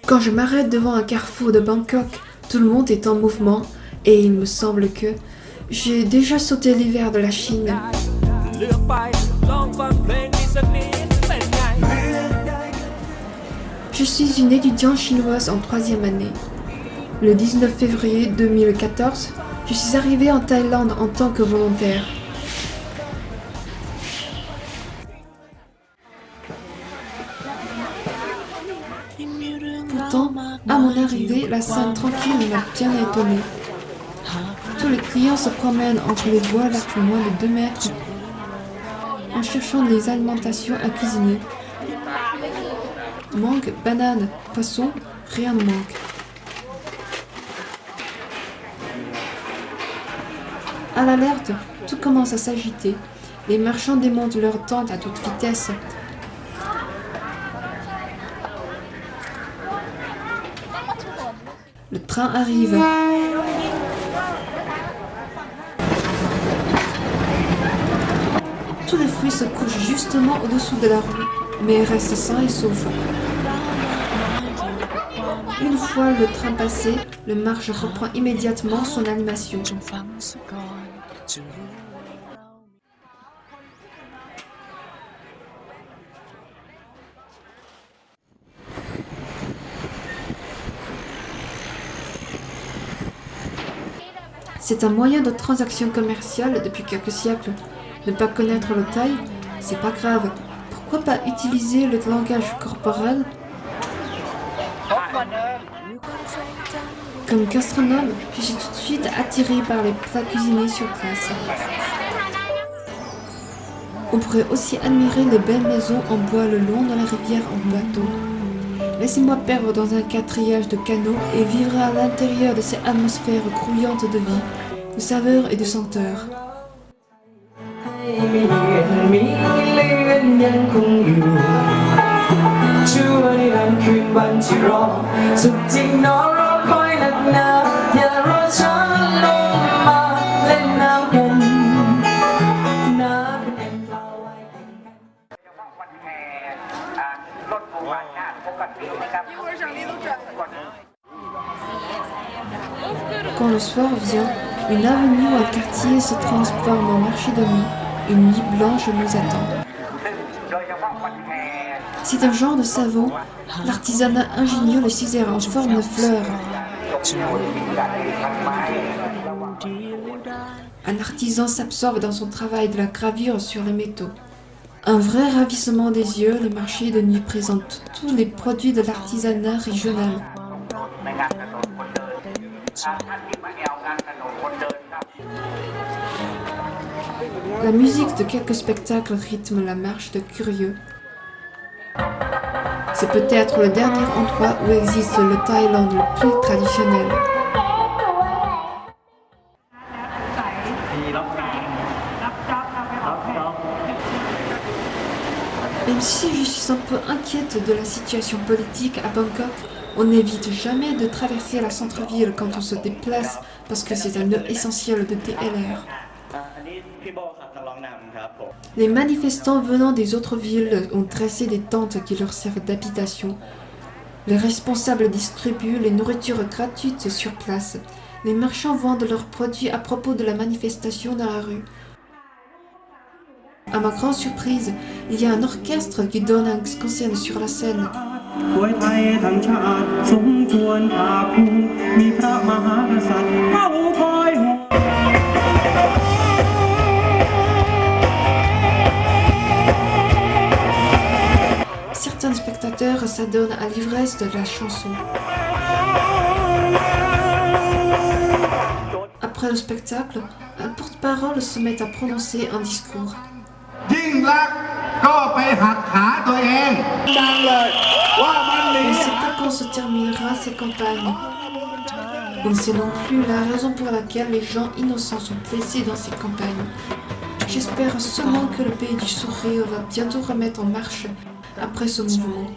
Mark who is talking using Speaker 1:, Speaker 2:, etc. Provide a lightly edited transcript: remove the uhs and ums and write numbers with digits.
Speaker 1: Quand je m'arrête devant un carrefour de Bangkok, tout le monde est en mouvement et il me semble que j'ai déjà sauté l'hiver de la Chine. Je suis une étudiante chinoise en 3e année. Le 19 février 2014, je suis arrivée en Thaïlande en tant que volontaire. Pourtant, à mon arrivée, la scène tranquille m'a bien étonnée. Tous les clients se promènent entre les voies larges moins de 2 mètres en cherchant des alimentations à cuisiner. Mangue, banane, poisson, rien ne manque. À l'alerte, tout commence à s'agiter. Les marchands démontent leurs tentes à toute vitesse. Le train arrive. Tous les fruits se couchent justement au-dessous de la rue, mais restent sains et saufs. Une fois le train passé, le marche reprend immédiatement son animation. C'est un moyen de transaction commerciale depuis quelques siècles. Ne pas connaître le thaï, c'est pas grave. Pourquoi pas utiliser le langage corporel? Comme gastronome, je suis tout de suite attirée par les plats cuisinés sur place. On pourrait aussi admirer les belles maisons en bois le long de la rivière en bateau. Laissez-moi perdre dans un quatriage de canaux et vivre à l'intérieur de ces atmosphères grouillantes de vie, de saveurs et de senteurs. Quand le soir vient, une avenue ou un quartier se transforme en marché de nuit. Une nuit blanche nous attend. C'est un genre de savon. L'artisanat ingénieux le cisaille en forme de fleurs. Un artisan s'absorbe dans son travail de la gravure sur les métaux. Un vrai ravissement des yeux, le marché de nuit présente tous les produits de l'artisanat régional. La musique de quelques spectacles rythme la marche de curieux. C'est peut-être le dernier endroit où existe le Thaïlande le plus traditionnel. Même si je suis un peu inquiète de la situation politique à Bangkok, on n'évite jamais de traverser la centre-ville quand on se déplace parce que c'est un nœud essentiel de TLR. Les manifestants venant des autres villes ont dressé des tentes qui leur servent d'habitation. Les responsables distribuent les nourritures gratuites sur place. Les marchands vendent leurs produits à propos de la manifestation dans la rue. À ma grande surprise, il y a un orchestre qui donne un concert sur la scène. Certains spectateurs s'adonnent à l'ivresse de la chanson. Après le spectacle, un porte-parole se met à prononcer un discours. On ne sait pas quand se terminera ces campagnes. On ne sait non plus la raison pour laquelle les gens innocents sont blessés dans ces campagnes. J'espère seulement que le pays du sourire va bientôt remettre en marche après ce mouvement.